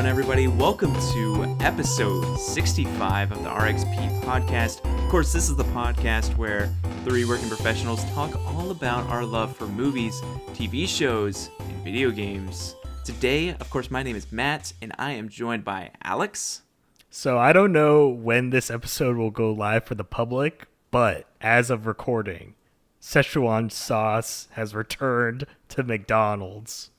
on, everybody? Welcome to episode 65 of the RXP podcast. Of course, this is the podcast where three working professionals talk all about our love for movies, TV shows, and video games. Today, of course, my name is Matt, and I am joined by Alex. So I don't know when this episode will go live for the public, but as of recording, Szechuan sauce has returned to McDonald's.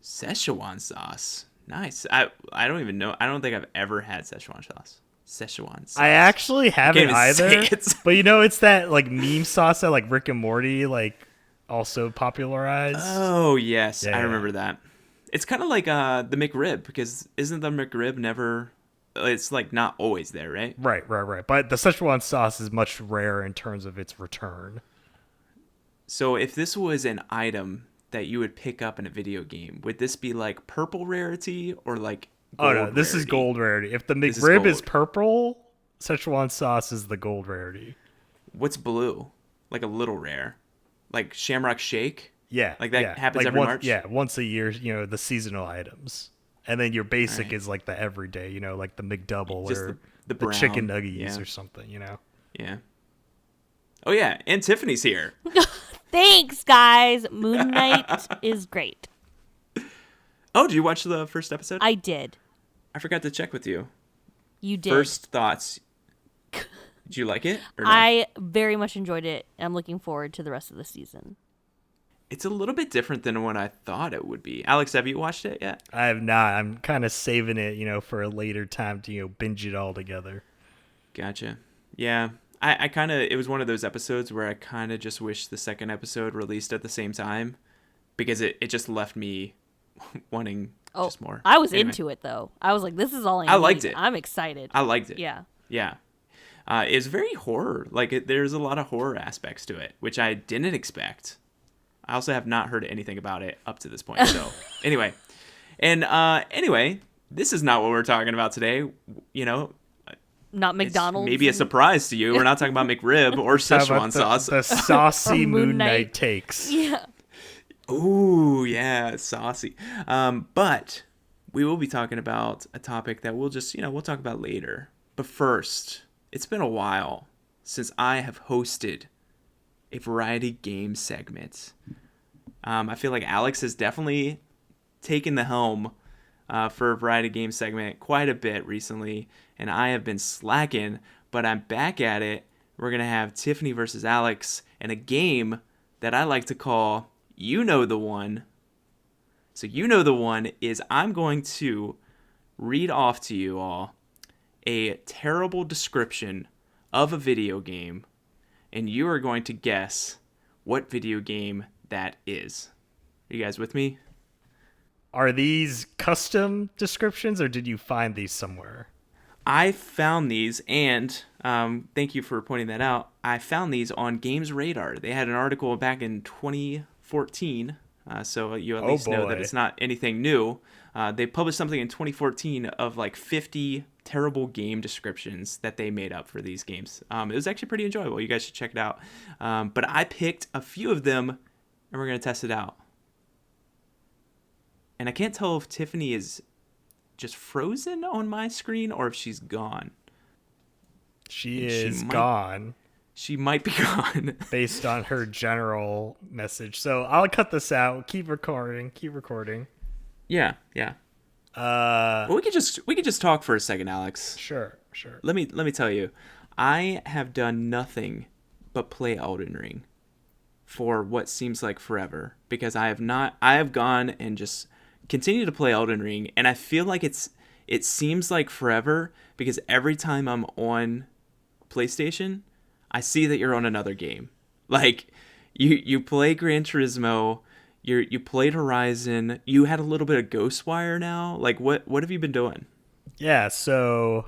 Szechuan sauce. Nice. I don't even know. I don't think I've ever had Szechuan sauce. Szechuan sauce. I actually haven't either. But you know, it's that like meme sauce that like Rick and Morty like also popularized. Oh, yes. Yeah. I remember that. It's kind of like the McRib, because isn't the McRib never... It's like not always there, right? Right. But the Szechuan sauce is much rarer in terms of its return. So if this was an item that you would pick up in a video game, would this be like purple rarity or like gold no, this rarity? is gold rarity. If the McRib is purple, Szechuan sauce is the gold rarity. What's blue? Like a little rare? Like Shamrock Shake? Yeah. Like that happens like every March? Yeah, once a year, you know, the seasonal items. And then your basic is like the everyday, you know, like the McDouble just or the the chicken nuggets yeah. or something, you know? Yeah. Oh, yeah. And Tiffany's here. Thanks, guys. Moon Knight is great. Oh, did you watch the first episode? I did. I forgot to check with you. You did. First thoughts. Did you like it? Or no? I very much enjoyed it. I'm looking forward to the rest of the season. It's a little bit different than what I thought it would be. Alex, have you watched it yet? I have not. I'm kind of saving it, you know, for a later time to, you know, binge it all together. Gotcha. Yeah. I kind of, it was one of those episodes where I kind of just wish the second episode released at the same time, because it just left me wanting just more. I was into it, though. I was like, this is all I need. I liked it. I'm excited. I liked it. Yeah. Yeah. It's very horror. Like, there's a lot of horror aspects to it, which I didn't expect. I also have not heard anything about it up to this point. So anyway, this is not what we're talking about today. You know, not McDonald's. Maybe a surprise to you. We're not talking about McRib or Szechuan sauce. The saucy Moon Knight takes. Yeah. Ooh, yeah, saucy. But we will be talking about a topic that we'll just, we'll talk about later. But first, it's been a while since I have hosted a variety game segment. I feel like Alex has definitely taken the helm for a variety game segment quite a bit recently, and I have been slacking, but I'm back at it. We're going to have Tiffany versus Alex and a game that I like to call You Know the One. So You Know the One is I'm going to read off to you all a terrible description of a video game, and you are going to guess what video game that is. Are you guys with me? Are these custom descriptions, or did you find these somewhere? I found these, and thank you for pointing that out. I found these on Games Radar. They had an article back in 2014, so you at least know that it's not anything new. They published something in 2014 of like 50 terrible game descriptions that they made up for these games. It was actually pretty enjoyable. You guys should check it out. But I picked a few of them, and we're going to test it out. And I can't tell if Tiffany is just frozen on my screen or if she's gone. She is gone. She might be gone. Based on her general message. So I'll cut this out. Keep recording. Yeah. Well, we could just talk for a second, Alex. Sure. Let me tell you, I have done nothing but play Elden Ring for what seems like forever, because I have gone and just continue to play Elden Ring, and I feel like it seems like forever, because every time I'm on PlayStation, I see that you're on another game. Like you play Gran Turismo, you played Horizon, you had a little bit of Ghostwire now. Like what have you been doing? Yeah, so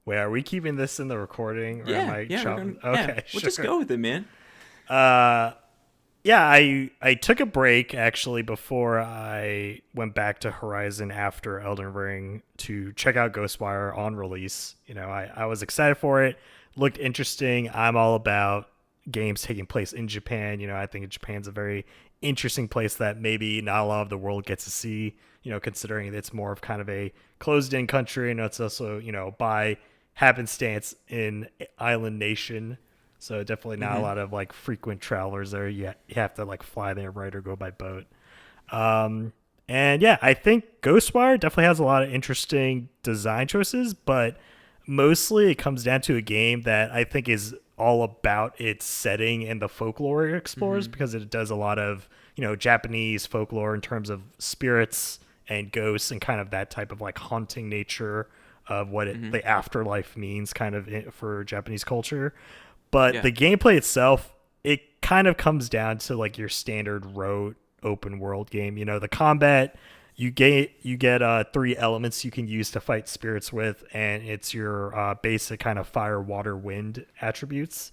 wait, are we keeping this in the recording? Or am I okay, we'll just go with it, man. Yeah, I took a break actually before I went back to Horizon after Elden Ring to check out Ghostwire on release. You know, I was excited for it. Looked interesting. I'm all about games taking place in Japan. I think Japan's a very interesting place that maybe not a lot of the world gets to see, considering it's more of kind of a closed-in country, and it's also, by happenstance in island nation. So definitely not a lot of like frequent travelers there. You have to like fly there, right, or go by boat. And yeah, I think Ghostwire definitely has a lot of interesting design choices, but mostly it comes down to a game that I think is all about its setting and the folklore it explores, because it does a lot of, Japanese folklore in terms of spirits and ghosts and kind of that type of like haunting nature of what the afterlife means kind of for Japanese culture. But the gameplay itself, it kind of comes down to like your standard road open world game. The combat, you get 3 elements you can use to fight spirits with, and it's your basic kind of fire, water, wind attributes.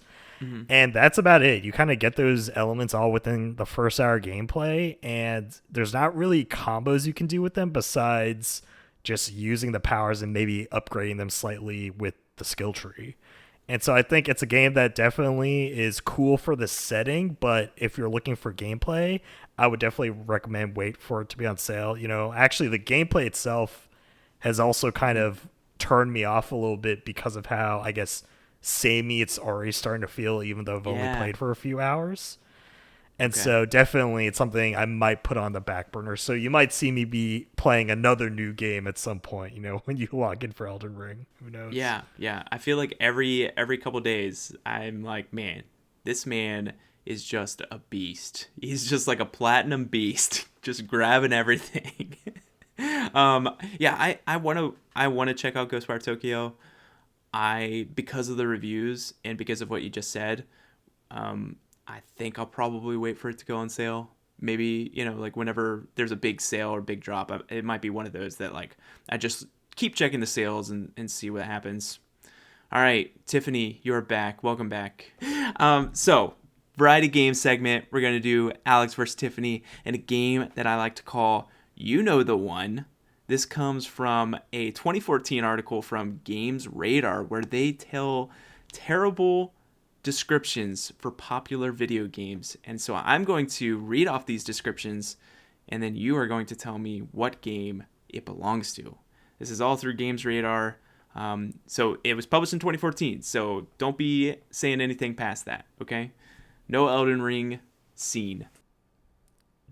And that's about it. You kind of get those elements all within the first hour gameplay, and there's not really combos you can do with them besides just using the powers and maybe upgrading them slightly with the skill tree. And so I think it's a game that definitely is cool for the setting, but if you're looking for gameplay, I would definitely recommend wait for it to be on sale. Actually the gameplay itself has also kind of turned me off a little bit because of how, I guess, samey it's already starting to feel, even though I've only played for a few hours. And so definitely it's something I might put on the back burner. So you might see me be playing another new game at some point, when you log in for Elden Ring. Who knows? Yeah. I feel like every couple days I'm like, man, this man is just a beast. He's just like a platinum beast, just grabbing everything. I want to check out Ghostwire Tokyo. Because of the reviews and because of what you just said, I think I'll probably wait for it to go on sale. Maybe, like whenever there's a big sale or big drop, it might be one of those that like I just keep checking the sales and see what happens. All right, Tiffany, you're back. Welcome back. So variety game segment. We're going to do Alex versus Tiffany and a game that I like to call You Know the One. This comes from a 2014 article from Games Radar where they tell terrible descriptions for popular video games. And so I'm going to read off these descriptions, and then you are going to tell me what game it belongs to. This is all through Games Radar. So it was published in 2014, so don't be saying anything past that, okay? No Elden Ring scene.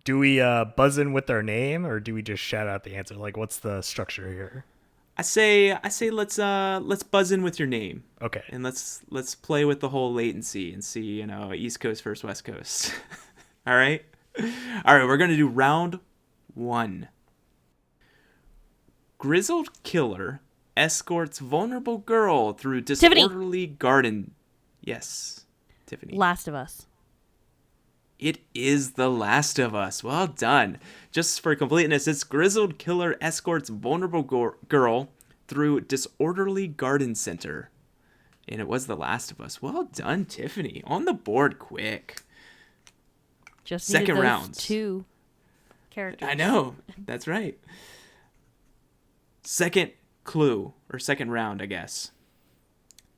Do we buzz in with our name, or do we just shout out the answer? Like, what's the structure here? I say let's buzz in with your name. Okay. And let's play with the whole latency and see, East Coast versus West Coast. All right? All right, we're going to do round 1. Grizzled killer escorts vulnerable girl through disorderly garden. Yes, Tiffany. Last of Us. It is The Last of Us. Well done. Just for completeness, it's grizzled killer escorts vulnerable girl through disorderly garden center. And it was The Last of Us. Well done, Tiffany. On the board quick. Just second needed those round. 2 characters. I know. That's right. Second clue, or second round, I guess.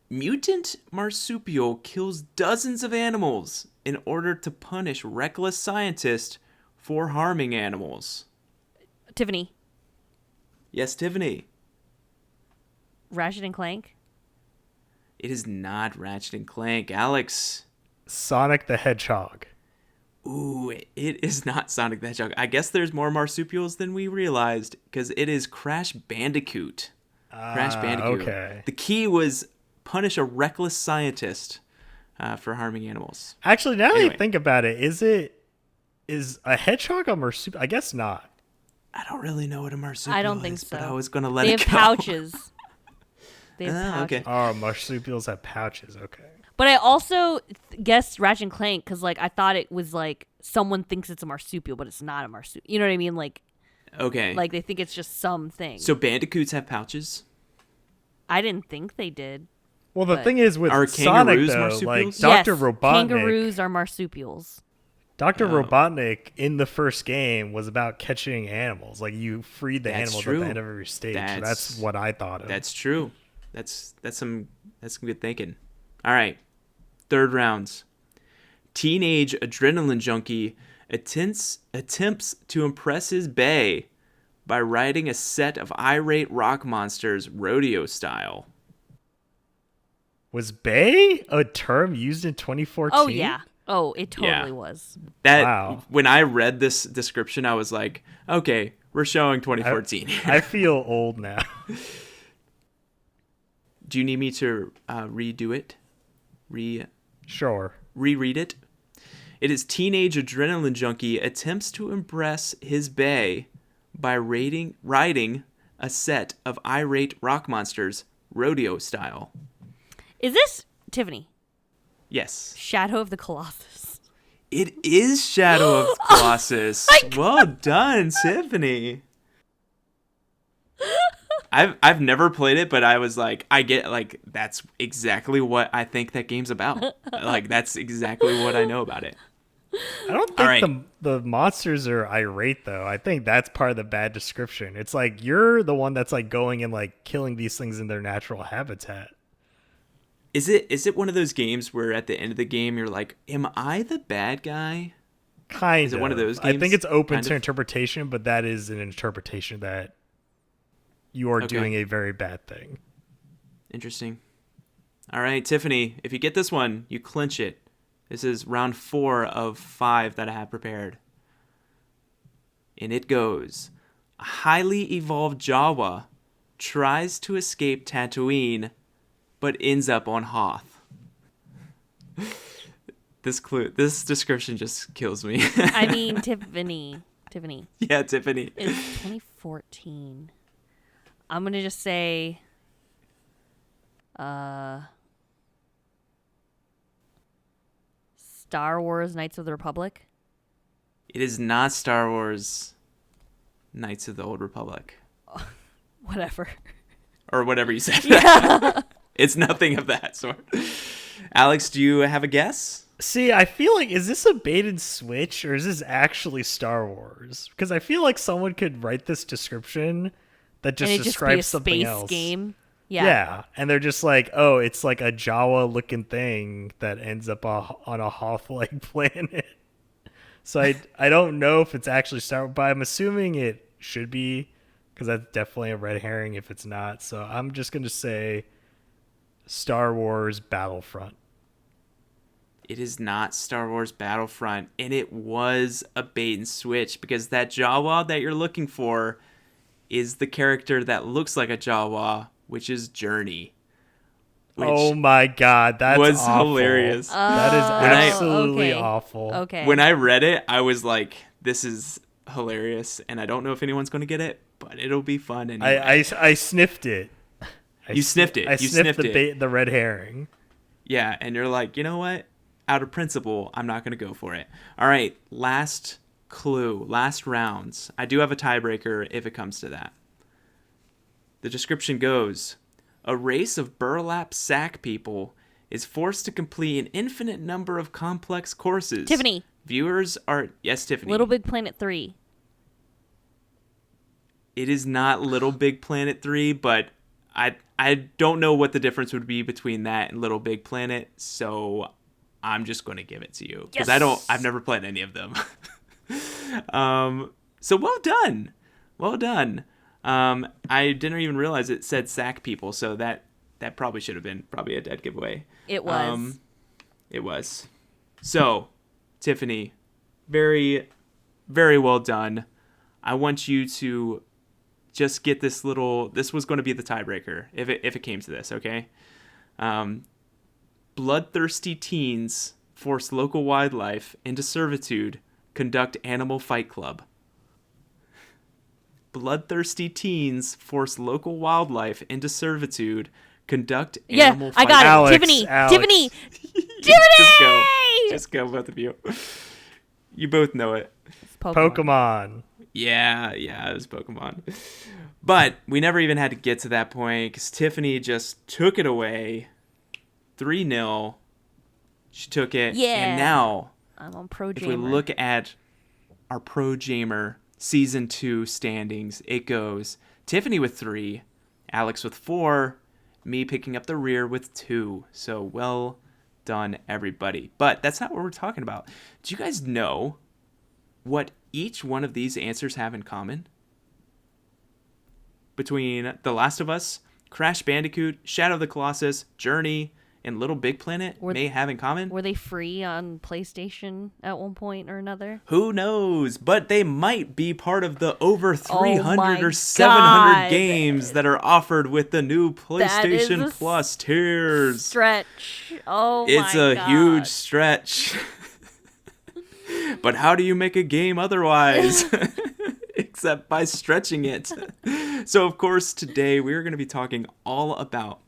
Mutant marsupial kills dozens of animals in order to punish reckless scientist for harming animals. Tiffany. Yes, Tiffany. Ratchet and Clank. It is not Ratchet and Clank. Alex. Sonic the Hedgehog. Ooh, it is not Sonic the Hedgehog. I guess there's more marsupials than we realized, because it is Crash Bandicoot. Crash Bandicoot. Okay. The key was punish a reckless scientist for harming animals. Actually, now that I think about it, is a hedgehog a marsupial? I guess not. I don't really know what a marsupial is. I don't think so. But I was going to let They it have go. pouches. They have pouches. Okay. Oh, marsupials have pouches. Okay. But I also guessed Ratchet and Clank because, like, I thought it was like someone thinks it's a marsupial, but it's not a marsupial. You know what I mean? Like, Okay. like they think it's just something. So bandicoots have pouches? I didn't think they did. Well, the But- thing is with Are Sonic, kangaroos though, like marsupials? Dr. Yes, Robotnik, kangaroos are marsupials. Dr. Oh. Robotnik in the first game was about catching animals. Like you freed the That's animals true. at the end of every stage. So that's what I thought of. That's true. That's some good thinking. All right. Third rounds. Teenage adrenaline junkie attempts to impress his bae by riding a set of irate rock monsters rodeo style. Was Bay a term used in 2014? Oh yeah. Oh, it totally Yeah. was. Wow. When I read this description, I was like, okay, we're showing 2014. I feel old now. Do you need me to redo it? Sure. Reread it? It is teenage adrenaline junkie attempts to impress his bae by riding a set of irate rock monsters rodeo style. Is this Tiffany? Yes. Shadow of the Colossus. It is Shadow of the Colossus. Well done, Tiffany. I've never played it, but I was like, I get like that's exactly what I think that game's about. Like that's exactly what I know about it. I don't think All right. the monsters are irate though. I think that's part of the bad description. It's like you're the one that's like going and like killing these things in their natural habitat. Is it one of those games where at the end of the game you're like, am I the bad guy? Kind of. Is it one of those I games? think it's open Kind to of? interpretation, but that is an interpretation that you are Okay. doing a very bad thing. Interesting. All right, Tiffany, if you get this one, you clinch it. This is round 4 of 5 that I have prepared. And it goes. A highly evolved Jawa tries to escape Tatooine, but ends up on Hoth. This description just kills me. I mean, Tiffany. Yeah, Tiffany. It's 2014. I'm gonna just say, Star Wars: Knights of the Republic. It is not Star Wars Knights of the Old Republic. Whatever. Or whatever you said. Yeah. It's nothing of that sort. Alex, do you have a guess? See, I feel like, is this a bait and switch or is this actually Star Wars? Because I feel like someone could write this description that just And it just be a describes something space else. game. Yeah. Yeah, and they're just like, oh, it's like a Jawa-looking thing that ends up on a Hoth-like planet. So I don't know if it's actually Star Wars, but I'm assuming it should be, because that's definitely a red herring if it's not. So I'm just going to say Star Wars Battlefront. It is not Star Wars Battlefront, and it was a bait and switch because that Jawa that you're looking for is the character that looks like a Jawa, which is Journey. Which Oh my god, that's was awful. hilarious. That is absolutely okay. awful. Okay. When I read it, I was like, this is hilarious, and I don't know if anyone's going to get it, but it'll be fun anyway. I sniffed it. You sniffed it. I You sniffed sniffed it. the red herring. Yeah, and you're like, you know what? Out of principle, I'm not going to go for it. All right, last clue, last rounds. I do have a tiebreaker if it comes to that. The description goes, a race of burlap sack people is forced to complete an infinite number of complex courses. Tiffany. Viewers are... Yes, Tiffany. Little Big Planet 3. It is not Little Big Planet 3, but I don't know what the difference would be between that and Little Big Planet, so I'm just going to give it to you because Yes! I've never played any of them. So well done. Well done. I didn't even realize it said sack people, so that probably should have been probably a dead giveaway. It was. It was. So, Tiffany, very, very well done. I want you to just get this was going to be the tiebreaker if it came to this, okay? Bloodthirsty teens force local wildlife into servitude, conduct animal fight club. Bloodthirsty teens force local wildlife into servitude, conduct animal fight I got it. Alex, Tiffany. Alex. Tiffany. Just go, both of you. You both know it. It's Pokemon. Pokemon. Yeah, it was Pokemon. But we never even had to get to that point because Tiffany just took it away. 3-0. She took it. Yeah. And now, I'm on Pro if Jamer. we look at our Pro Jamer Season 2 standings, it goes Tiffany with 3, Alex with 4, me picking up the rear with 2. So well done, everybody. But that's not what we're talking about. Do you guys know what each one of these answers have in common? Between The Last of Us, Crash Bandicoot, Shadow of the Colossus, Journey, and Little Big Planet may have in common? Were they free on PlayStation at one point or another? Who knows? But they might be part of the over 300 my or 700 God. games that are offered with the new That is PlayStation a Plus tiers. Stretch. Oh It's my a God. huge stretch. But how do you make a game otherwise? Except by stretching it. So, of course, today we're going to be talking all about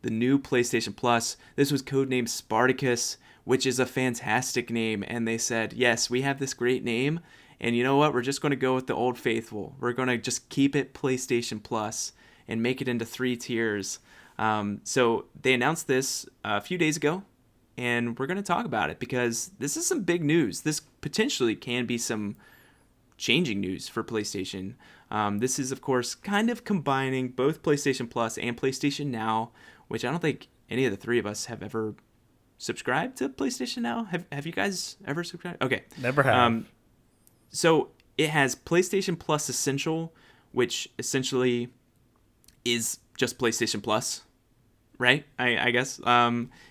the new PlayStation Plus. This was codenamed SPARTAcus, which is a fantastic name. And they said, yes, we have this great name. And you know what? We're just going to go with the old faithful. We're going to just keep it PlayStation Plus and make it into 3 tiers. So they announced this a few days ago. And we're going to talk about it because this is some big news. This potentially can be some changing news for PlayStation. This is, of course, kind of combining both PlayStation Plus and PlayStation Now, which I don't think any of the three of us have ever subscribed to PlayStation Now. Have you guys ever subscribed? Okay. Never have. So it has PlayStation Plus Essential, which essentially is just PlayStation Plus, right? I guess.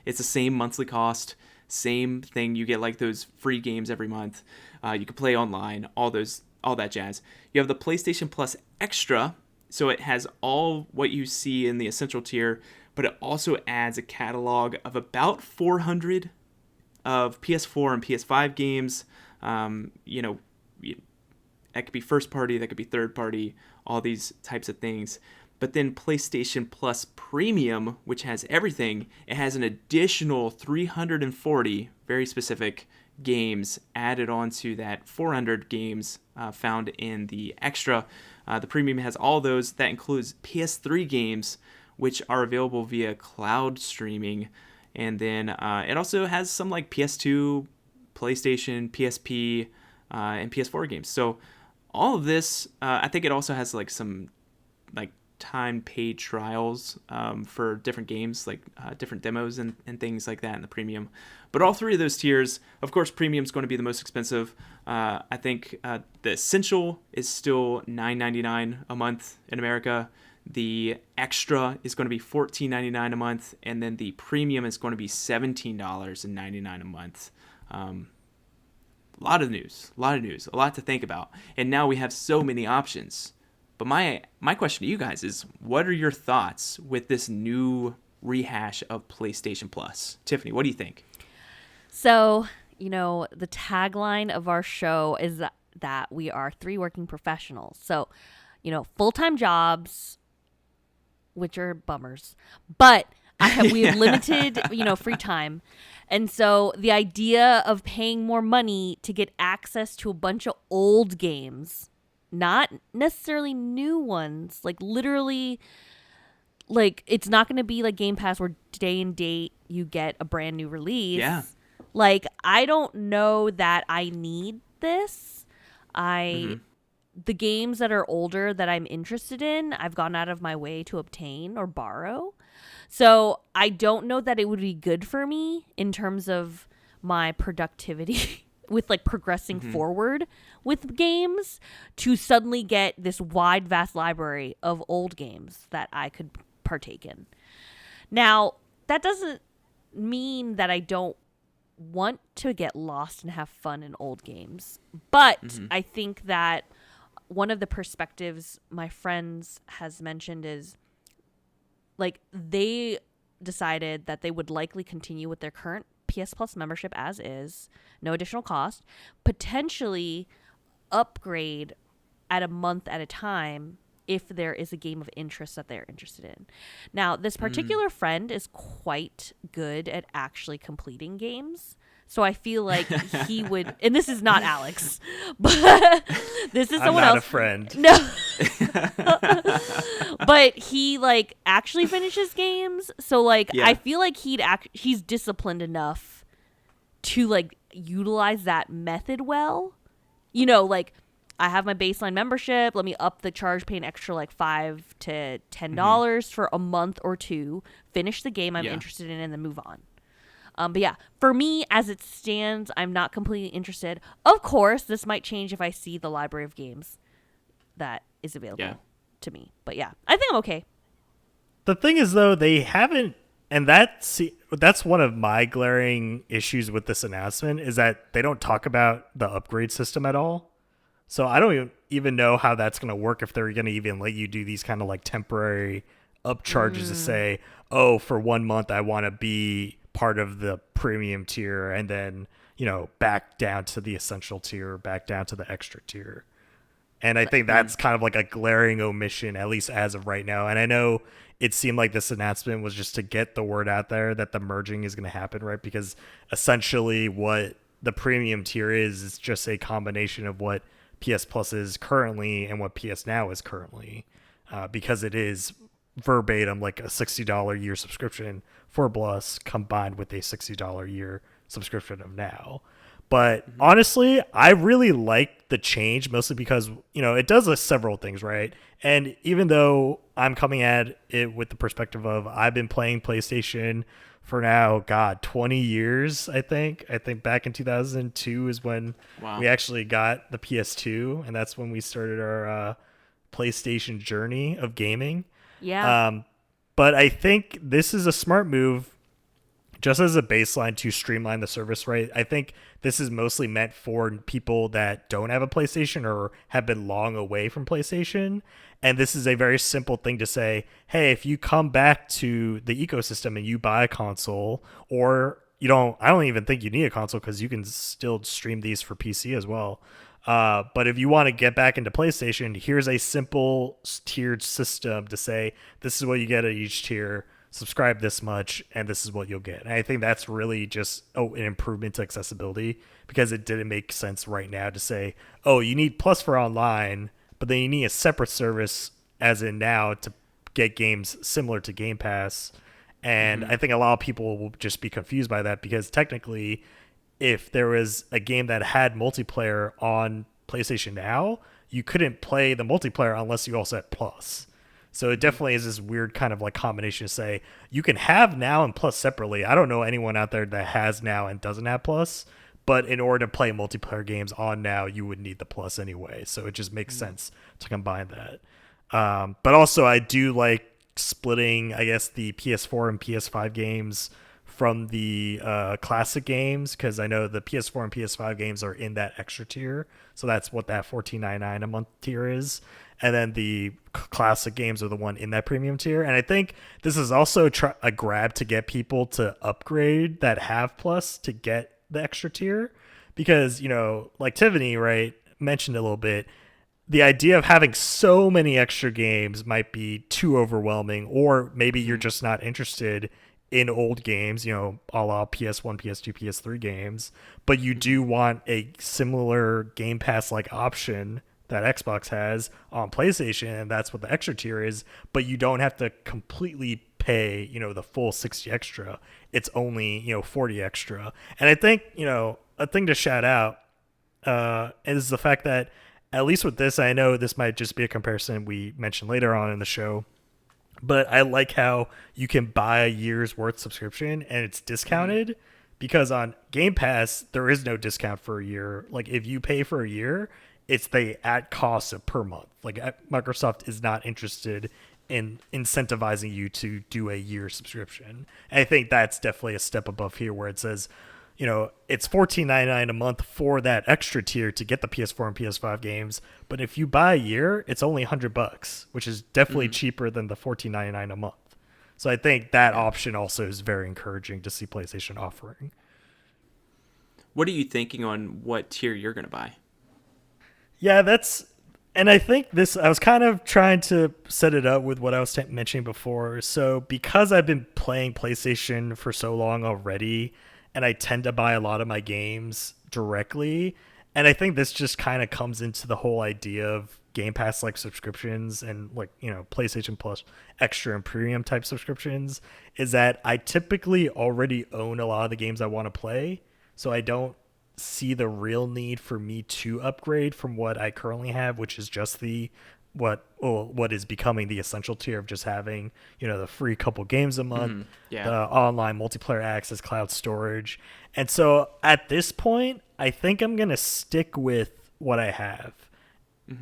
It's the same monthly cost, same thing. You get like those free games every month. You can play online, all that jazz. You have the PlayStation Plus Extra, so it has all what you see in the Essential tier, but it also adds a catalog of about 400 of PS4 and PS5 games. That could be first party, that could be third party, all these types of things. But then PlayStation Plus Premium, which has everything, it has an additional 340 very specific games added onto that 400 games found in the Extra. The Premium has all those. That includes PS3 games, which are available via cloud streaming. And then it also has some like PS2, PlayStation, PSP, and PS4 games. So all of this, I think it also has like some like time paid trials for different games, like different demos and things like that in the Premium. But all three of those tiers, of course, Premium is going to be the most expensive. I think the Essential is still $9.99 a month in America. The Extra is going to be $14.99 a month, and then the Premium is going to be $17.99 a month. A lot of news, a lot to think about. And now we have so many options. But my question to you guys is, what are your thoughts with this new rehash of PlayStation Plus? Tiffany, what do you think? So, the tagline of our show is that we are 3 working professionals. So, full-time jobs, which are bummers, but we have limited, free time. And so the idea of paying more money to get access to a bunch of old games, not necessarily new ones, like literally, like it's not going to be like Game Pass where day and date you get a brand new release. Yeah. Like, I don't know that I need this. The games that are older that I'm interested in, I've gone out of my way to obtain or borrow. So I don't know that it would be good for me in terms of my productivity with like progressing forward with games to suddenly get this wide, vast library of old games that I could partake in. Now, that doesn't mean that I don't want to get lost and have fun in old games. But I think that one of the perspectives my friends has mentioned is like they decided that they would likely continue with their current PS Plus membership as is, no additional cost, potentially upgrade at a month at a time if there is a game of interest that they're interested in. Now, this particular friend is quite good at actually completing games. So I feel like he would, and this is not Alex, but this is someone else. I'm not a friend. No. But he like actually finishes games. So like, I feel like he's disciplined enough to like utilize that method well. Like I have my baseline membership. Let me up the charge, pay an extra like $5 to $10 for a month or two, finish the game I'm interested in, and then move on. But yeah, for me, as it stands, I'm not completely interested. Of course, this might change if I see the library of games that is Yeah. available to me. But yeah, I think I'm okay. The thing is, though, they haven't, and that's one of my glaring issues with this announcement is that they don't talk about the upgrade system at all. So I don't even know how that's going to work if they're going to even let you do these kind of like temporary upcharges to say, oh, for 1 month I want to be part of the premium tier, and then back down to the essential tier, back down to the extra tier. And I think that's kind of like a glaring omission, at least as of right now. And I know it seemed like this announcement was just to get the word out there that the merging is going to happen, right? Because essentially what the premium tier is just a combination of what PS Plus is currently and what PS Now is currently, because it is verbatim like a $60 a year subscription for Plus combined with a $60 a year subscription of Now. But honestly, I really like the change, mostly because, it does several things, right? And even though I'm coming at it with the perspective of I've been playing PlayStation for now, 20 years, I think. I think back in 2002 is when we actually got the PS2, and that's when we started our PlayStation journey of gaming. Yeah. But I think this is a smart move just as a baseline to streamline the service, right? I think this is mostly meant for people that don't have a PlayStation or have been long away from PlayStation. And this is a very simple thing to say, hey, if you come back to the ecosystem and you buy a console, or I don't even think you need a console because you can still stream these for PC as well. But if you want to get back into PlayStation, here's a simple tiered system to say, this is what you get at each tier. Subscribe this much, and this is what you'll get. And I think that's really just an improvement to accessibility, because it didn't make sense right now to say, oh, you need Plus for online, but then you need a separate service as in Now to get games similar to Game Pass. And I think a lot of people will just be confused by that, because technically, if there was a game that had multiplayer on PlayStation Now, you couldn't play the multiplayer unless you also had Plus. So it definitely is this weird kind of like combination to say you can have Now and Plus separately. I don't know anyone out there that has Now and doesn't have Plus, but in order to play multiplayer games on Now, you would need the Plus anyway. So it just makes sense to combine that. But also, I do like splitting, I guess, the PS4 and PS5 games from the classic games, because I know the PS4 and PS5 games are in that extra tier. So that's what that $14.99 a month tier is. And then the classic games are the one in that premium tier. And I think this is also a grab to get people to upgrade that have Plus to get the extra tier. Because, like Tiffany, right, mentioned a little bit, the idea of having so many extra games might be too overwhelming, or maybe you're just not interested in old games, a la PS1, PS2, PS3 games, but you do want a similar Game Pass-like option that Xbox has on PlayStation, and that's what the extra tier is, but you don't have to completely pay, the full 60 extra. It's only, 40 extra. And I think, a thing to shout out is the fact that, at least with this, I know this might just be a comparison we mentioned later on in the show, but I like how you can buy a year's worth subscription and it's discounted, because on Game Pass, there is no discount for a year. Like, if you pay for a year, it's the at cost of per month. Like, Microsoft is not interested in incentivizing you to do a year subscription. And I think that's definitely a step above here, where it says, it's $14.99 a month for that extra tier to get the PS4 and PS5 games. But if you buy a year, it's only $100, which is definitely cheaper than the $14.99 a month. So I think that option also is very encouraging to see PlayStation offering. What are you thinking on what tier you're going to buy? Yeah, and I think I was kind of trying to set it up with what I was mentioning before. So because I've been playing PlayStation for so long already, and I tend to buy a lot of my games directly, and I think this just kind of comes into the whole idea of Game Pass like subscriptions and like, PlayStation Plus extra and premium type subscriptions, is that I typically already own a lot of the games I want to play. So I don't see the real need for me to upgrade from what I currently have, which is just the what is becoming the essential tier of just having, the free couple games a month, Yeah. the online multiplayer access, cloud storage. And so at this point, I think I'm going to stick with what I have.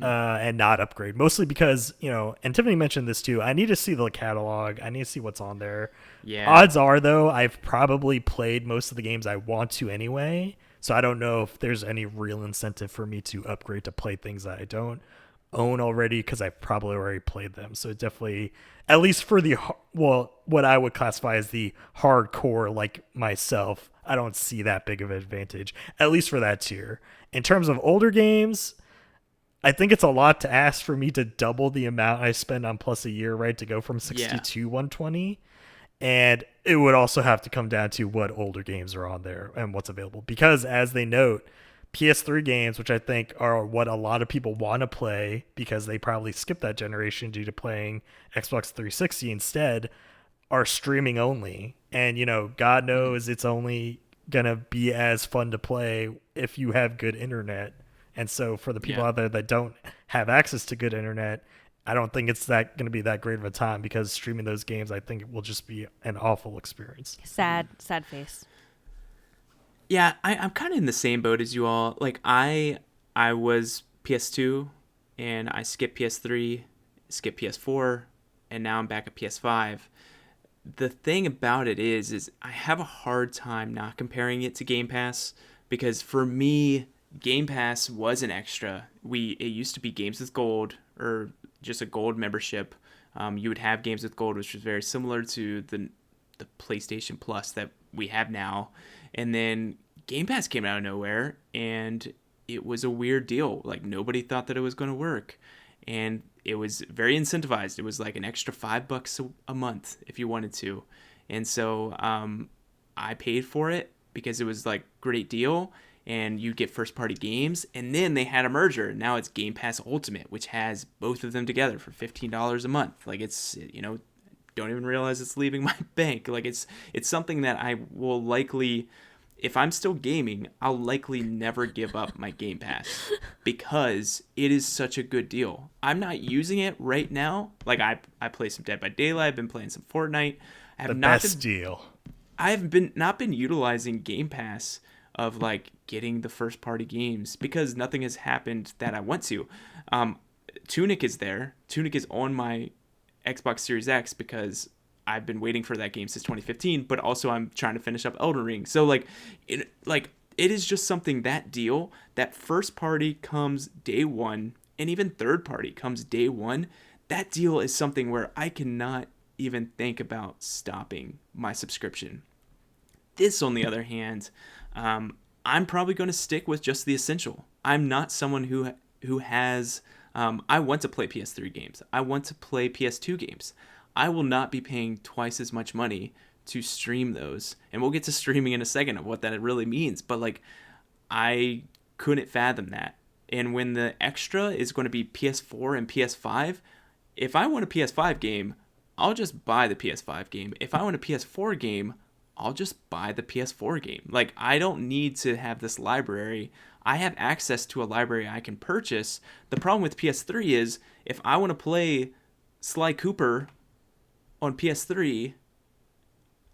And not upgrade, mostly because, and Tiffany mentioned this too, I need to see the catalog. I need to see what's on there. Yeah. Odds are, though, I've probably played most of the games I want to anyway, so I don't know if there's any real incentive for me to upgrade to play things that I don't own already, because I've probably already played them. So definitely, at least for what I would classify as the hardcore like myself, I don't see that big of an advantage, at least for that tier. In terms of older games, I think it's a lot to ask for me to double the amount I spend on Plus a year, right? To go from 60 to 120. And it would also have to come down to what older games are on there and what's available. Because as they note, PS3 games, which I think are what a lot of people want to play because they probably skipped that generation due to playing Xbox 360 instead, are streaming only. And, God knows it's only going to be as fun to play if you have good internet. And so for the people out there that don't have access to good internet, I don't think it's going to be that great of a time, because streaming those games, I think it will just be an awful experience. Sad face. Yeah, I'm kind of in the same boat as you all. Like I was PS2, and I skipped PS3, skipped PS4, and now I'm back at PS5. The thing about it is I have a hard time not comparing it to Game Pass, because for me, Game Pass was an extra. It used to be Games with Gold, or just a gold membership. You would have Games with Gold, which was very similar to the PlayStation Plus that we have now. And then Game Pass came out of nowhere, and it was a weird deal. Like, nobody thought that it was going to work, and it was very incentivized. It was like an extra $5 a month if you wanted to. And so I paid for it because it was like great deal, and you get first party games. And then they had a merger. Now it's Game Pass Ultimate, which has both of them together for $15 a month. Like, it's, don't even realize it's leaving my bank. Like, it's something that I will likely, if I'm still gaming, I'll likely never give up my Game Pass, because it is such a good deal. I'm not using it right now. Like, I play some Dead by Daylight. I've been playing some Fortnite. Deal. I have not been utilizing Game Pass of like getting the first party games, because nothing has happened that I want to. Tunic is there. Tunic is on my Xbox Series X because I've been waiting for that game since 2015, but also I'm trying to finish up Elden Ring. So it is just something, that deal, that first party comes day one, and even third party comes day one. That deal is something where I cannot even think about stopping my subscription. This, on the other hand, I'm probably going to stick with just the essential. I'm not someone who has... I want to play PS3 games. I want to play PS2 games. I will not be paying twice as much money to stream those. And we'll get to streaming in a second of what that really means. But I couldn't fathom that. And when the extra is going to be PS4 and PS5, if I want a PS5 game, I'll just buy the PS5 game. If I want a PS4 game, I'll just buy the PS4 game. I don't need to have this library. I have access to a library I can purchase. The problem with PS3 is, if I want to play Sly Cooper on PS3,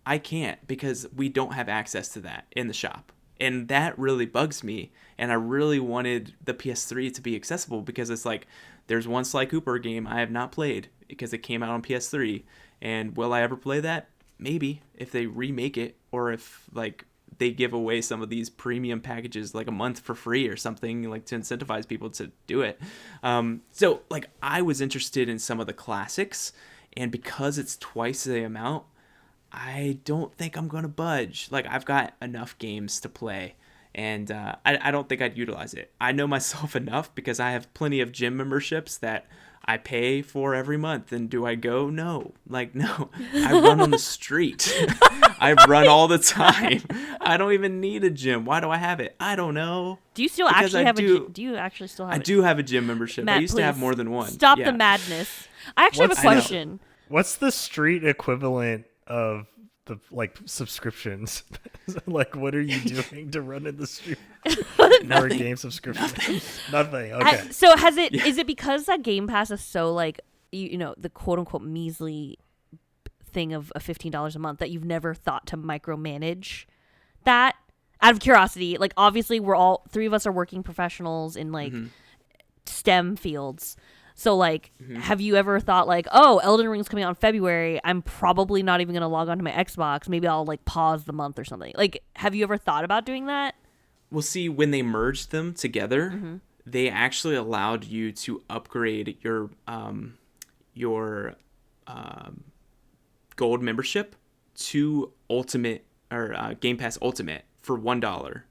I can't, because we don't have access to that in the shop. And that really bugs me. And I really wanted the PS3 to be accessible, because it's like, there's one Sly Cooper game I have not played because it came out on PS3. And will I ever play that? Maybe, if they remake it, or if they give away some of these premium packages a month for free or something, to incentivize people to do it. So I was interested in some of the classics, and because it's twice the amount, I don't think I'm gonna budge. I've got enough games to play, and I don't think I'd utilize it. I know myself enough, because I have plenty of gym memberships that I pay for every month. And do I go? No. No. I run on the street. I run all the time. I don't even need a gym. Why do I have it? I don't know. Do you still actually have a gym? Do you actually still have I do have a gym membership. Matt, I used to have more than one. Stop the madness. I actually have a question. What's the street equivalent of the like subscriptions. Like, what are you doing to run in the stream for a game subscription? Nothing. Okay. So is it because that Game Pass is so like the quote unquote measly thing of $15 a month that you've never thought to micromanage that? Out of curiosity, like obviously we're all three of us are working professionals in like STEM fields. So like have you ever thought like, oh, Elden Ring's coming out in February, I'm probably not even gonna log on to my Xbox, maybe I'll like pause the month or something? Like, have you ever thought about doing that? Well, see, when they merged them together, they actually allowed you to upgrade your gold membership to Ultimate or Game Pass Ultimate for $1,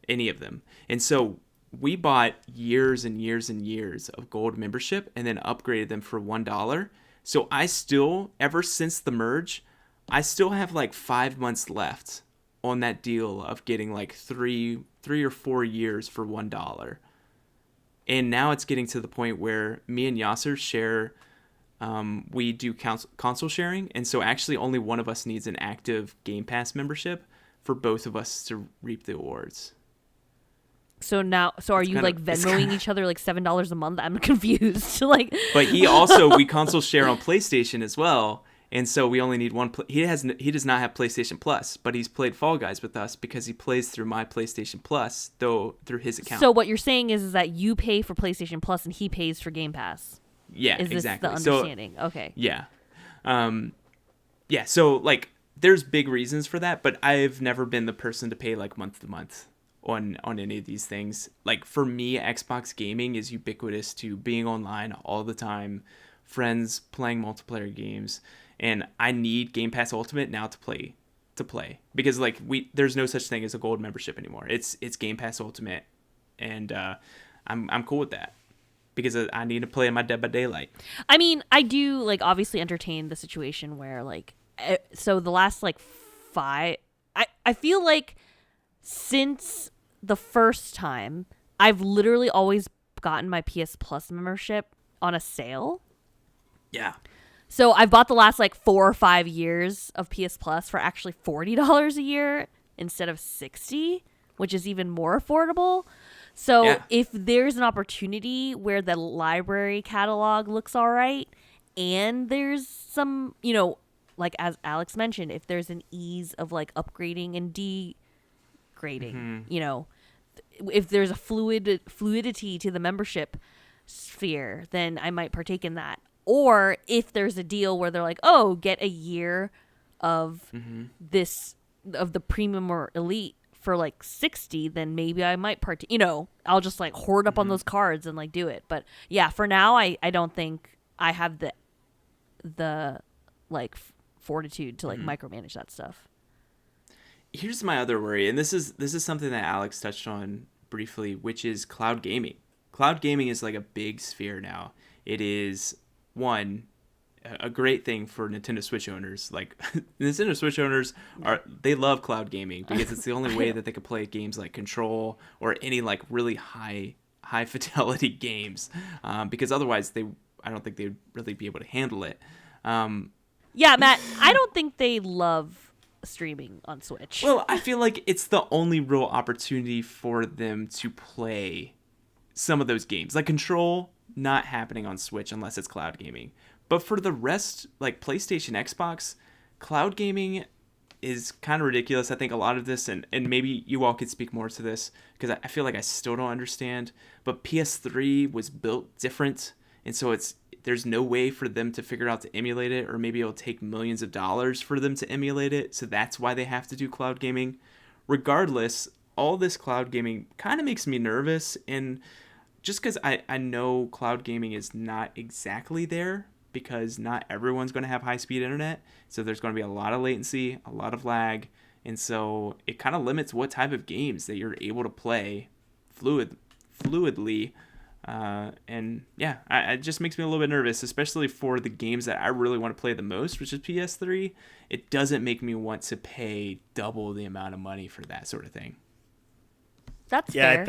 any of them. And so we bought years and years and years of gold membership and then upgraded them for $1. So I still, ever since the merge, I still have like 5 months left on that deal of getting like three or 4 years for $1. And now it's getting to the point where me and Yasser share, we do console sharing. And so actually only one of us needs an active Game Pass membership for both of us to reap the awards. So are you like Venmoing each other like $7 a month? I'm confused. Like, but we console share on PlayStation as well, and so we only need one. He does not have PlayStation Plus, but he's played Fall Guys with us because he plays through my PlayStation Plus, though through his account. So what you're saying is that you pay for PlayStation Plus and he pays for Game Pass. Yeah, is this exactly. the understanding? So, okay. Yeah, yeah. So like, there's big reasons for that, but I've never been the person to pay like month to month on any of these things. Like for me, Xbox gaming is ubiquitous to being online all the time, friends playing multiplayer games, and I need Game Pass Ultimate now to play because like there's no such thing as a gold membership anymore. It's Game Pass Ultimate, and I'm cool with that because I need to play in my Dead by Daylight. I mean, I do like obviously entertain the situation where like so the last like I feel like since the first time, I've literally always gotten my PS Plus membership on a sale. Yeah. So I've bought the last like 4 or 5 years of PS Plus for actually $40 a year instead of $60, which is even more affordable. So if there's an opportunity where the library catalog looks all right and there's some, like as Alex mentioned, if there's an ease of like upgrading and grading, if there's a fluidity to the membership sphere, then I might partake in that. Or if there's a deal where they're like, oh, get a year of of the premium or elite for like $60, then maybe I might partake. I'll just like hoard up on those cards and like do it. But yeah, for now, I don't think I have the like fortitude to like micromanage that stuff. Here's my other worry, and this is something that Alex touched on briefly, which is cloud gaming. Cloud gaming is like a big sphere now. It is a great thing for Nintendo Switch owners. Like Nintendo Switch owners they love cloud gaming because it's the only way that they can play games like Control or any like really high fidelity games. Because otherwise I don't think they'd really be able to handle it. Yeah, Matt, I don't think they love streaming on Switch. Well, I feel like it's the only real opportunity for them to play some of those games. Like Control, not happening on Switch unless it's cloud gaming. But for the rest, like PlayStation, Xbox, cloud gaming is kind of ridiculous. I think a lot of this, and maybe you all could speak more to this, because I feel like I still don't understand, but PS3 was built different, and so there's no way for them to figure out to emulate it, or maybe it'll take millions of dollars for them to emulate it, so that's why they have to do cloud gaming. Regardless, all this cloud gaming kind of makes me nervous, and just because I know cloud gaming is not exactly there, because not everyone's going to have high-speed internet, so there's going to be a lot of latency, a lot of lag, and so it kind of limits what type of games that you're able to play fluidly. And yeah, it just makes me a little bit nervous, especially for the games that I really want to play the most, which is PS3. It doesn't make me want to pay double the amount of money for that sort of thing. That's fair.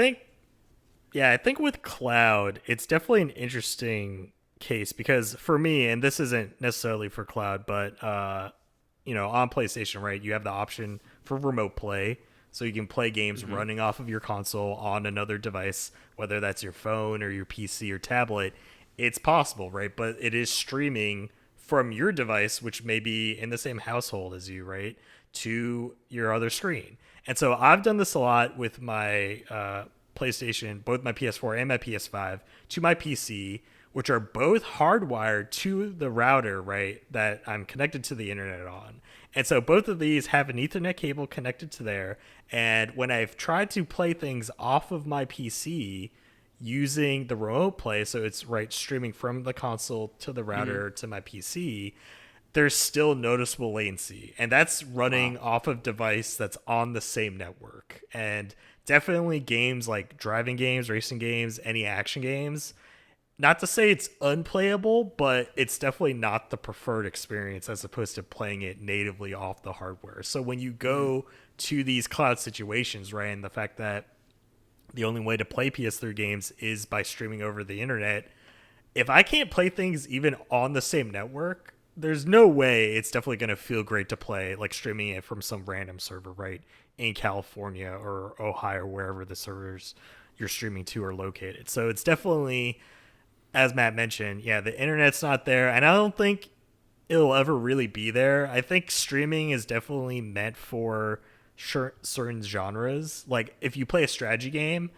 I think with cloud, it's definitely an interesting case because for me, and this isn't necessarily for cloud, but on PlayStation, right, you have the option for remote play. So you can play games running off of your console on another device, whether that's your phone or your PC or tablet. It's possible, right? But it is streaming from your device, which may be in the same household as you, right, to your other screen. And so I've done this a lot with my PlayStation, both my PS4 and my PS5, to my PC, which are both hardwired to the router, right, that I'm connected to the internet on. And so both of these have an Ethernet cable connected to there. And when I've tried to play things off of my PC using the remote play, so it's right streaming from the console to the router to my PC, there's still noticeable latency. And that's running off of device that's on the same network. And definitely games like driving games, racing games, any action games, not to say it's unplayable, but it's definitely not the preferred experience as opposed to playing it natively off the hardware. So when you go to these cloud situations, right, and the fact that the only way to play PS3 games is by streaming over the internet, if I can't play things even on the same network, there's no way it's definitely going to feel great to play, like streaming it from some random server, right, in California or Ohio, or wherever the servers you're streaming to are located. So it's definitely, as Matt mentioned, yeah, the internet's not there, and I don't think it'll ever really be there. I think streaming is definitely meant for certain genres. Like, if you play a strategy game,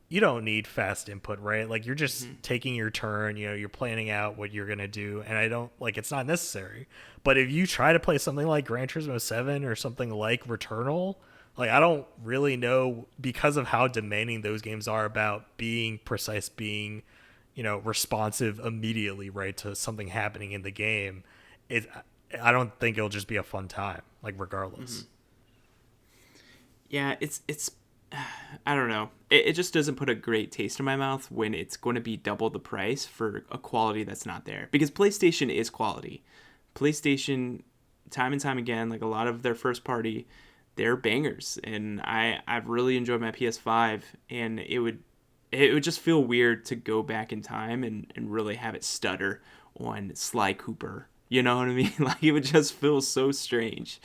you don't need fast input, right? Like, you're just taking your turn, you're planning out what you're going to do, and I don't, like, it's not necessary. But if you try to play something like Gran Turismo 7 or something like Returnal, like, I don't really know, because of how demanding those games are about being precise, being responsive immediately, right, to something happening in the game. I don't think it'll just be a fun time, like, regardless. Yeah, it's I don't know. It just doesn't put a great taste in my mouth when it's going to be double the price for a quality that's not there. Because PlayStation is quality. PlayStation, time and time again, like a lot of their first party, they're bangers. And I've really enjoyed my PS5, and it would just feel weird to go back in time and really have it stutter on Sly Cooper. You know what I mean? Like, it would just feel so strange.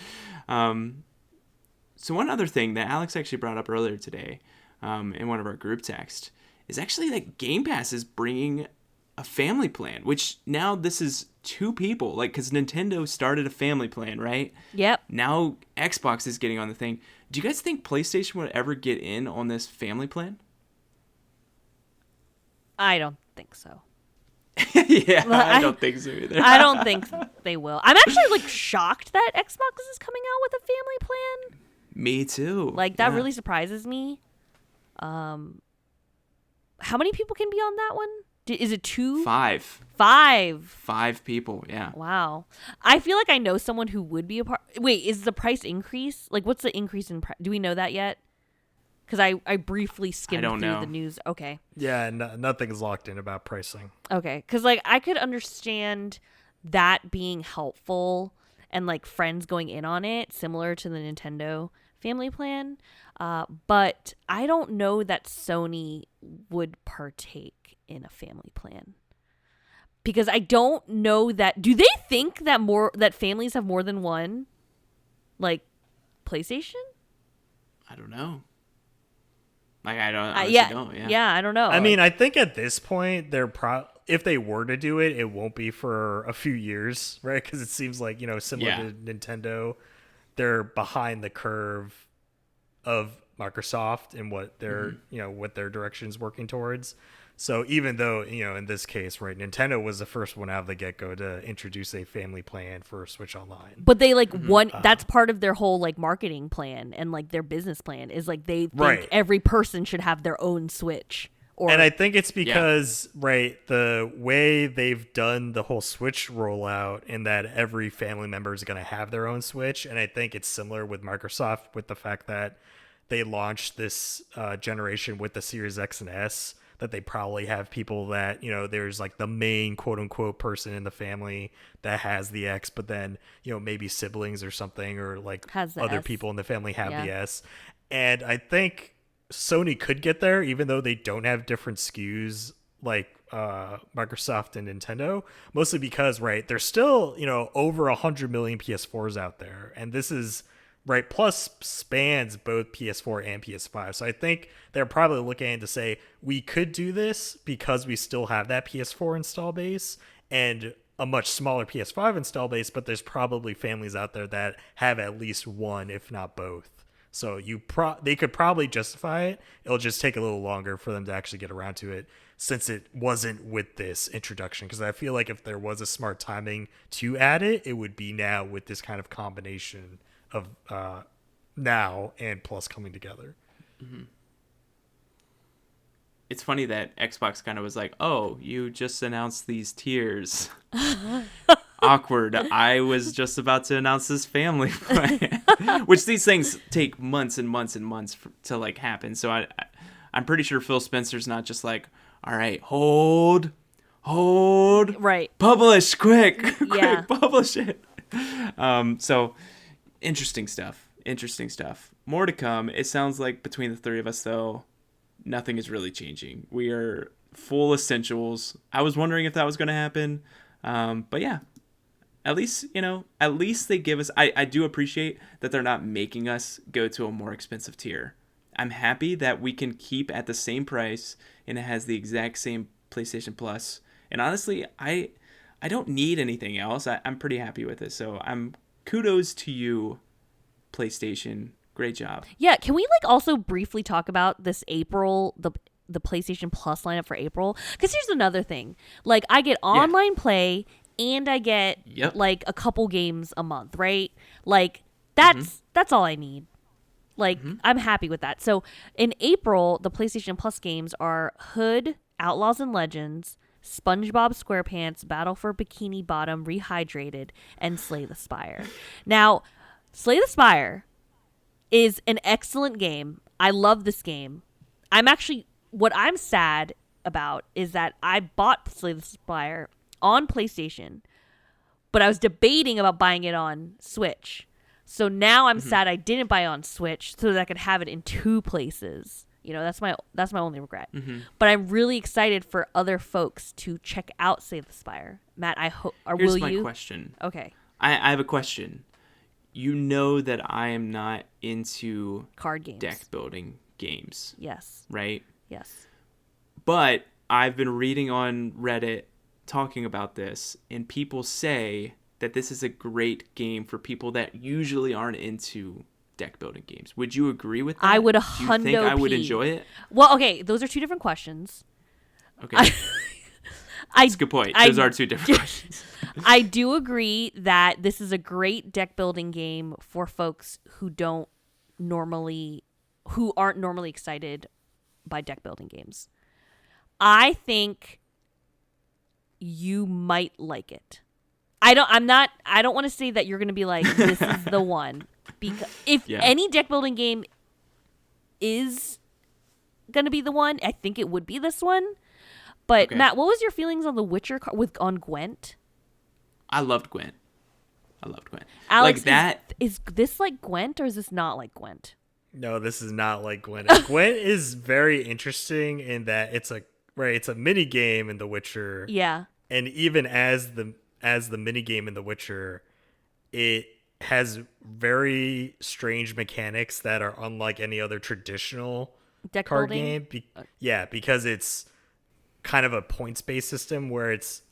So one other thing that Alex actually brought up earlier today in one of our group texts is actually that Game Pass is bringing a family plan, which now this is 2 people, like, because Nintendo started a family plan, right? Yep. Now Xbox is getting on the thing. Do you guys think PlayStation would ever get in on this family plan? I don't think so. Yeah, I don't think so either. I don't think they will. I'm actually, like, shocked that Xbox is coming out with a family plan. Me too. Like, that really surprises me. How many people can be on that one? Is it 2? 5. 5 people, yeah. Wow. I feel like I know someone who would be a part. Wait, is the price increase? Like, what's the increase in price? Do we know that yet? Because I briefly skimmed through the news. Okay. Yeah, nothing's locked in about pricing. Okay. Because, like, I could understand that being helpful and, like, friends going in on it, similar to the Nintendo family plan. But I don't know that Sony would partake in a family plan. Because I don't know that. Do they think that families have more than one, like, PlayStation? I don't know. Like, I don't. Don't. Yeah, I don't know. I mean, I think at this point, if they were to do it, it won't be for a few years, right? Because it seems like, similar to Nintendo, they're behind the curve of Microsoft and what their what their direction's working towards. So even though, in this case, right, Nintendo was the first one out of the get-go to introduce a family plan for Switch Online. But they, like, that's part of their whole, like, marketing plan and, like, their business plan is, like, they think every person should have their own Switch. And I think it's because, right, the way they've done the whole Switch rollout in that every family member is going to have their own Switch. And I think it's similar with Microsoft with the fact that they launched this generation with the Series X and S, that they probably have people that, there's, like, the main quote unquote person in the family that has the X, but then, maybe siblings or something, or, like, other people in the family have the S. And I think Sony could get there, even though they don't have different SKUs, like, Microsoft and Nintendo, mostly because, right, there's still, over 100 million PS4s out there. And this is, right, plus spans both PS4 and PS5. So I think they're probably looking to say, we could do this because we still have that PS4 install base and a much smaller PS5 install base, but there's probably families out there that have at least one, if not both. So they could probably justify it. It'll just take a little longer for them to actually get around to it, since it wasn't with this introduction. Because I feel like if there was a smart timing to add it, it would be now with this kind of combination of now and Plus coming together. Mm-hmm. It's funny that Xbox kind of was like, oh, you just announced these tiers. Awkward. I was just about to announce this family plan. Which these things take months and months and months to like happen. So I'm pretty sure Phil Spencer's not just like, all right, hold, right, publish quick, yeah. Publish it. So interesting stuff. More to come. It sounds like between the three of us, though, nothing is really changing. We are full essentials. I was wondering if that was going to happen. But yeah, at least they give us, I do appreciate that they're not making us go to a more expensive tier. I'm happy that we can keep at the same price and it has the exact same PlayStation Plus. And honestly, I don't need anything else. I'm pretty happy with it. So kudos to you, PlayStation. Great job. Yeah, can we also briefly talk about this April, the PlayStation Plus lineup for April? Because here's another thing. I get online play and I get a couple games a month, right? That's all I need. I'm happy with that. So in April, the PlayStation Plus games are Hood, Outlaws and Legends, SpongeBob SquarePants, Battle for Bikini Bottom, Rehydrated, and Slay the Spire. Now, Slay the Spire is an excellent game. I love this game. What I'm sad about is that I bought Slay the Spire on PlayStation, but I was debating about buying it on Switch. So now I'm sad I didn't buy it on Switch so that I could have it in two places. That's my only regret. But I'm really excited for other folks to check out Slay the Spire. Matt, Here's my question. Okay. I have a question. You know that I am not into card games, deck building games. Yes. Right? Yes. But I've been reading on Reddit talking about this, and people say that this is a great game for people that usually aren't into deck building games. Would you agree with that? I would Do you think I would enjoy it? Well, okay, those are two different questions. Okay. That's a good point. Those are two different questions. I do agree that this is a great deck building game for folks who aren't normally excited by deck building games. I think you might like it. I don't want to say that you're going to be like, this is the one, because if any deck building game is going to be the one, I think it would be this one. But Matt, what was your feelings on the Witcher on Gwent? I loved Gwent. Alex, like that. Is this like Gwent or is this not like Gwent? No, this is not like Gwent. Gwent is very interesting in that it's a mini game in The Witcher. Yeah. And even as the mini game in The Witcher, it has very strange mechanics that are unlike any other traditional deck card building game. Because it's kind of a points-based system where it's,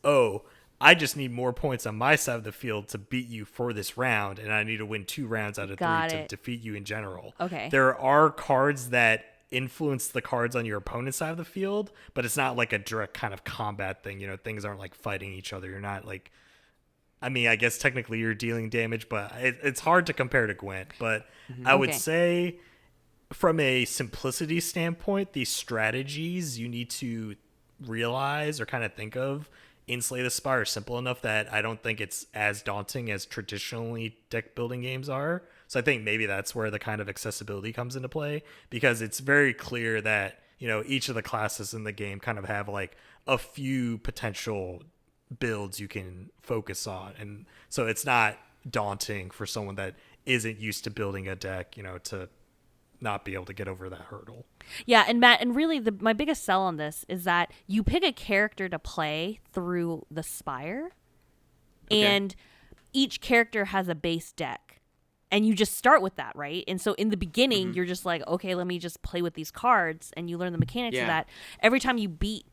I just need more points on my side of the field to beat you for this round, and I need to win 2 rounds out of 3 to defeat you in general. Okay. There are cards that influence the cards on your opponent's side of the field, but it's not like a direct kind of combat thing. Things aren't like fighting each other. You're not like, I guess technically you're dealing damage, but it's hard to compare to Gwent. But I would say from a simplicity standpoint, these strategies you need to realize or kind of think of in Slay the Spire are simple enough that I don't think it's as daunting as traditionally deck building games are. So I think maybe that's where the kind of accessibility comes into play, because it's very clear that, each of the classes in the game kind of have like a few potential builds you can focus on. And so it's not daunting for someone that isn't used to building a deck, to not be able to get over that hurdle. Yeah, and Matt, and really my biggest sell on this is that you pick a character to play through the Spire, and each character has a base deck. And you just start with that, right? And so in the beginning, you're just like, okay, let me just play with these cards, and you learn the mechanics of that. Every time you beat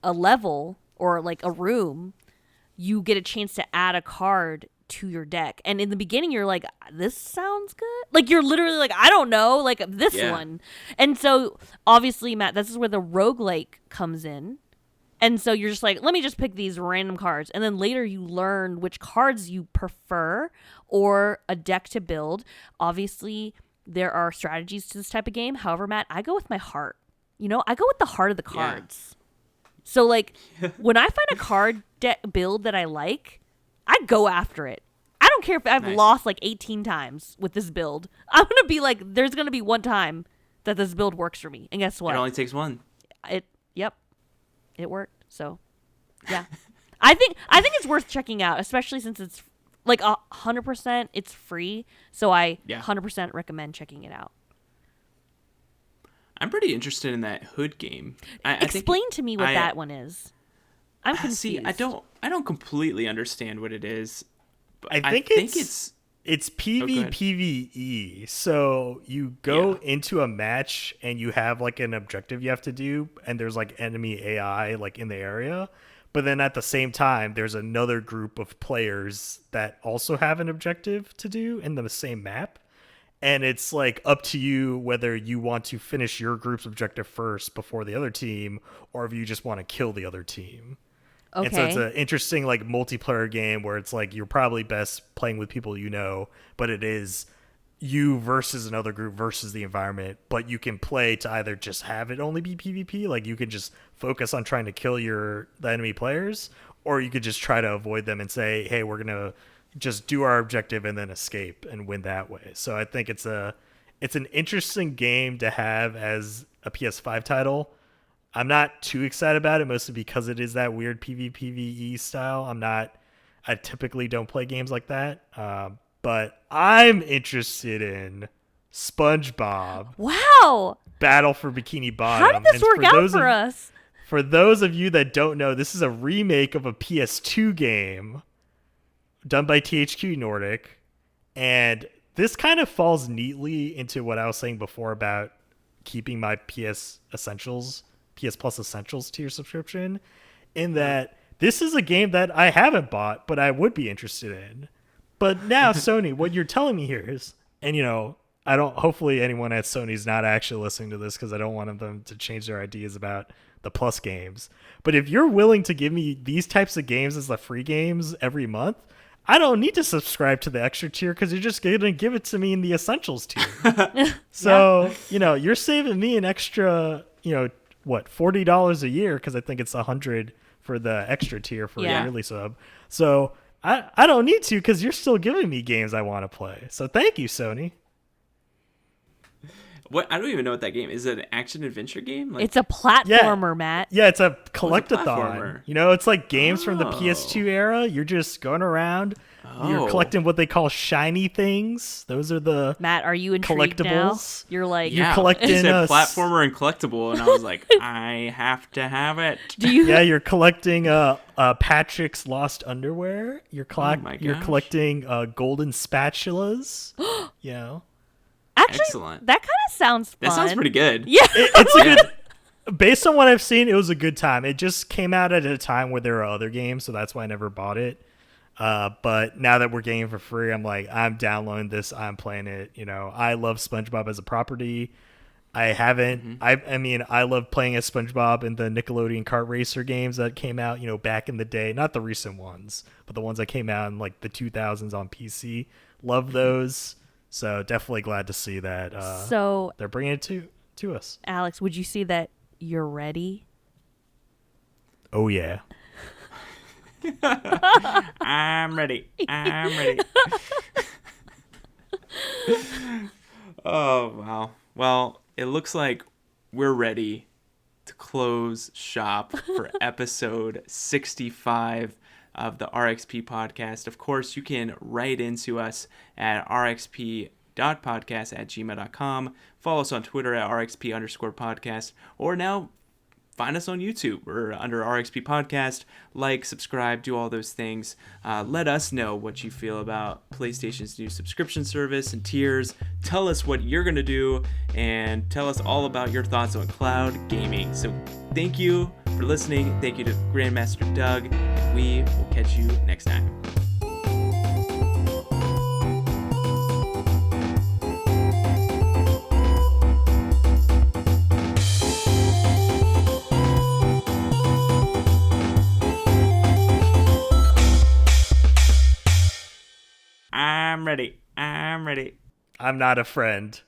a level or like a room, you get a chance to add a card to your deck. And in the beginning, you're like, this sounds good. Like, you're literally like, I don't know, like this one. And so obviously, Matt, this is where the roguelike comes in. And so you're just like, let me just pick these random cards. And then later you learn which cards you prefer or a deck to build. Obviously, there are strategies to this type of game. However, Matt, I go with my heart. You know, I go with the heart of the cards. So, like, when I find a card deck build that I like, I go after it. I don't care if I've lost like 18 times with this build. I'm going to be like, there's going to be one time that this build works for me. And guess what? It only takes one. It worked. So, yeah. I think it's worth checking out, especially since it's like 100%. It's free, so I 100% recommend checking it out. I'm pretty interested in that Hood game. Explain to me what that one is. I'm confused. See, I don't completely understand what it is. But I think it's PvPvE. So you go into a match and you have like an objective you have to do, and there's like enemy AI like in the area. But then at the same time, there's another group of players that also have an objective to do in the same map. And it's like up to you whether you want to finish your group's objective first before the other team, or if you just want to kill the other team. Okay. And so it's an interesting like multiplayer game where it's like you're probably best playing with people you know, but it is you versus another group versus the environment. But you can play to either just have it only be PvP, like you can just focus on trying to kill the enemy players, or you could just try to avoid them and say, hey, we're gonna just do our objective and then escape and win that way. So I think it's an interesting game to have as a PS5 title. I'm not too excited about it, mostly because it is that weird PvPvE style. I typically don't play games like that. But I'm interested in SpongeBob. Wow. Battle for Bikini Bottom. How did this work out for us? For those of you that don't know, this is a remake of a PS2 game done by THQ Nordic. And this kind of falls neatly into what I was saying before about keeping my PS Plus Essentials tier subscription, in that this is a game that I haven't bought, but I would be interested in. But now, Sony, what you're telling me here is, and hopefully anyone at Sony's not actually listening to this because I don't want them to change their ideas about the Plus games. But if you're willing to give me these types of games as the free games every month, I don't need to subscribe to the extra tier because you're just going to give it to me in the Essentials tier. So, you're saving me an extra, $40 a year, because I think it's $100 for the extra tier for a yearly sub. So I don't need to, because you're still giving me games I want to play. So thank you, Sony. What? I don't even know what that game is. It an action adventure game? It's a platformer, Matt. Yeah, it's a collect-a-thon. It's like games from the PS2 era. You're just going around. You're collecting what they call shiny things. Those are the Matt, are you intrigued collectibles. Now? You're like, you're collecting it said platformer and collectible, and I was like, I have to have it. You're collecting Patrick's lost underwear. You're collecting golden spatulas. Actually, excellent. That kind of sounds fun. That sounds pretty good. Yeah, it's a good. Based on what I've seen, it was a good time. It just came out at a time where there were other games, so that's why I never bought it. But now that we're getting it for free, I'm like, I'm downloading this. I'm playing it. I love SpongeBob as a property. I haven't. I love playing as SpongeBob in the Nickelodeon kart racer games that came out, back in the day. Not the recent ones, but the ones that came out in like the 2000s on PC. Love those. So definitely glad to see that. So they're bringing it to us. Alex, would you see that you're ready? Oh yeah. I'm ready. Oh, wow. Well, it looks like we're ready to close shop for episode 65 of the RXP podcast. Of course, you can write into us at RXP rxp.podcast@gmail.com. Follow us on Twitter at rxp_podcast, or now find us on YouTube or under RXP Podcast. Like, subscribe, do all those things. Let us know what you feel about PlayStation's new subscription service and tiers. Tell us what you're going to do, and tell us all about your thoughts on cloud gaming. So thank you for listening. Thank you to Grandmaster Doug, and we will catch you next time. I'm ready. I'm not a friend.